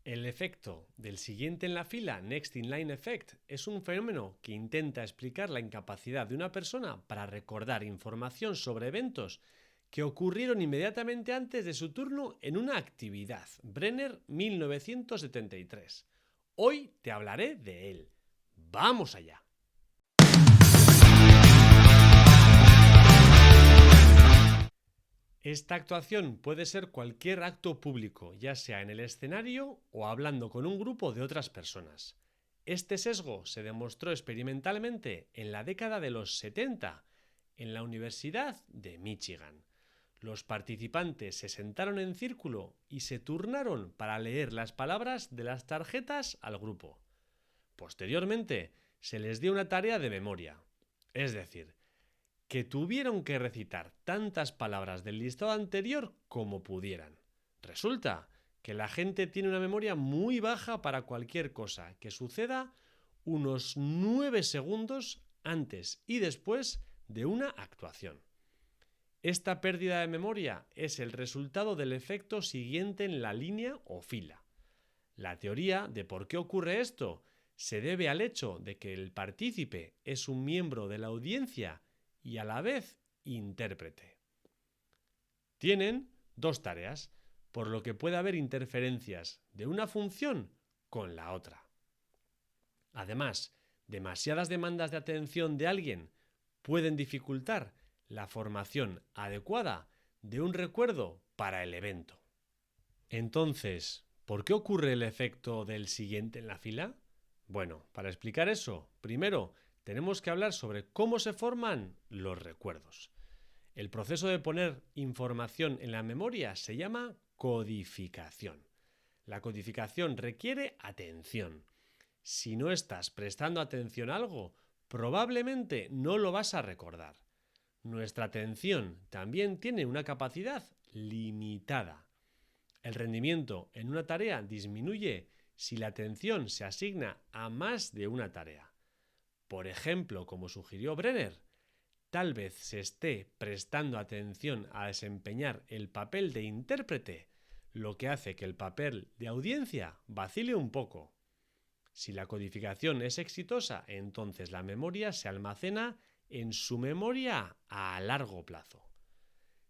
El efecto del siguiente en la fila, Next in Line Effect, es un fenómeno que intenta explicar la incapacidad de una persona para recordar información sobre eventos que ocurrieron inmediatamente antes de su turno en una actividad. Brenner, 1973. Hoy te hablaré de él. ¡Vamos allá! Esta actuación puede ser cualquier acto público, ya sea en el escenario o hablando con un grupo de otras personas. Este sesgo se demostró experimentalmente en la década de los 70 en la Universidad de Michigan. Los participantes se sentaron en círculo y se turnaron para leer las palabras de las tarjetas al grupo. Posteriormente, se les dio una tarea de memoria, es decir, que tuvieron que recitar tantas palabras del listado anterior como pudieran. Resulta que la gente tiene una memoria muy baja para cualquier cosa que suceda unos 9 segundos antes y después de una actuación. Esta pérdida de memoria es el resultado del efecto siguiente en la línea o fila. La teoría de por qué ocurre esto se debe al hecho de que el partícipe es un miembro de la audiencia y a la vez intérprete. Tienen dos tareas, por lo que puede haber interferencias de una función con la otra. Además, demasiadas demandas de atención de alguien pueden dificultar la formación adecuada de un recuerdo para el evento. Entonces, ¿por qué ocurre el efecto del siguiente en la fila? Bueno, para explicar eso, primero tenemos que hablar sobre cómo se forman los recuerdos. El proceso de poner información en la memoria se llama codificación. La codificación requiere atención. Si no estás prestando atención a algo, probablemente no lo vas a recordar. Nuestra atención también tiene una capacidad limitada. El rendimiento en una tarea disminuye si la atención se asigna a más de una tarea. Por ejemplo, como sugirió Brenner, tal vez se esté prestando atención a desempeñar el papel de intérprete, lo que hace que el papel de audiencia vacile un poco. Si la codificación es exitosa, entonces la memoria se almacena en su memoria a largo plazo.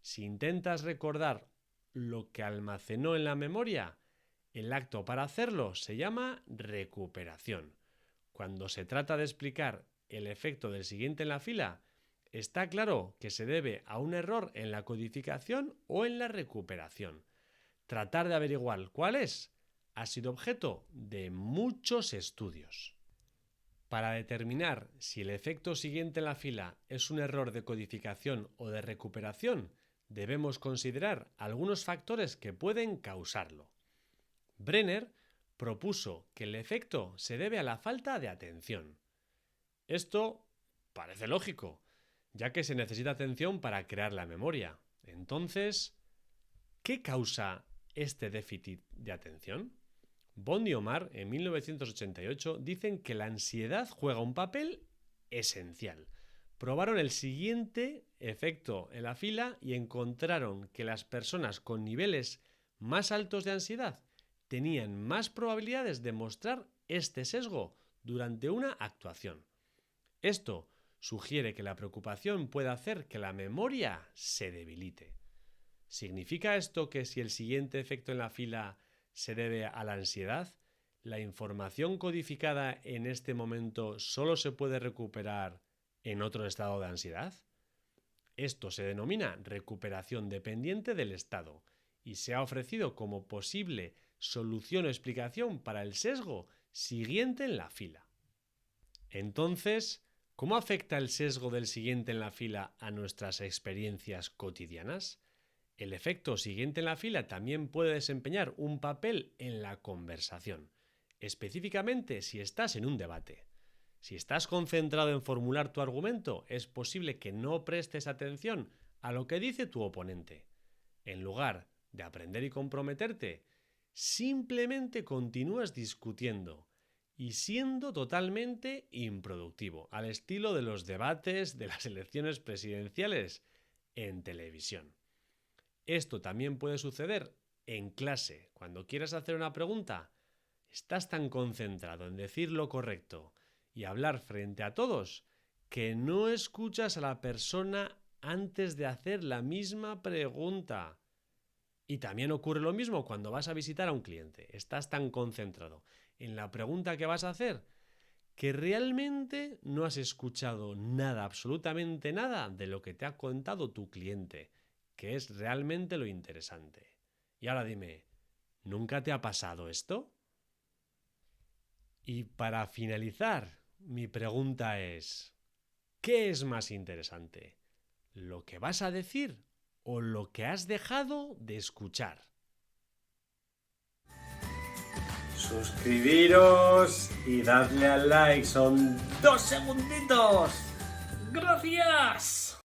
Si intentas recordar lo que almacenó en la memoria, el acto para hacerlo se llama recuperación. Cuando se trata de explicar el efecto del siguiente en la fila, está claro que se debe a un error en la codificación o en la recuperación. Tratar de averiguar cuál es ha sido objeto de muchos estudios. Para determinar si el efecto siguiente en la fila es un error de codificación o de recuperación, debemos considerar algunos factores que pueden causarlo. Brenner propuso que el efecto se debe a la falta de atención. Esto parece lógico, ya que se necesita atención para crear la memoria. Entonces, ¿qué causa este déficit de atención? Bond y Omar, en 1988, dicen que la ansiedad juega un papel esencial. Probaron el siguiente efecto en la fila y encontraron que las personas con niveles más altos de ansiedad tenían más probabilidades de mostrar este sesgo durante una actuación. Esto sugiere que la preocupación puede hacer que la memoria se debilite. ¿Significa esto que si el siguiente efecto en la fila se debe a la ansiedad, la información codificada en este momento solo se puede recuperar en otro estado de ansiedad? Esto se denomina recuperación dependiente del estado y se ha ofrecido como posible solución o explicación para el sesgo siguiente en la fila. Entonces, ¿cómo afecta el sesgo del siguiente en la fila a nuestras experiencias cotidianas? El efecto siguiente en la fila también puede desempeñar un papel en la conversación, específicamente si estás en un debate. Si estás concentrado en formular tu argumento, es posible que no prestes atención a lo que dice tu oponente. En lugar de aprender y comprometerte, simplemente continúas discutiendo y siendo totalmente improductivo, al estilo de los debates de las elecciones presidenciales en televisión. Esto también puede suceder en clase. Cuando quieras hacer una pregunta, Estás tan concentrado en decir lo correcto y hablar frente a todos que no escuchas a la persona antes de hacer la misma pregunta. Y también ocurre lo mismo cuando vas a visitar a un cliente. Estás tan concentrado en la pregunta que vas a hacer que realmente no has escuchado nada, absolutamente nada de lo que te ha contado tu cliente, que es realmente lo interesante. Y ahora dime, ¿nunca te ha pasado esto? Y para finalizar, mi pregunta es, ¿qué es más interesante? ¿Lo que vas a decir o lo que has dejado de escuchar? Suscribiros y dadle al like, son 2 segunditos. ¡Gracias!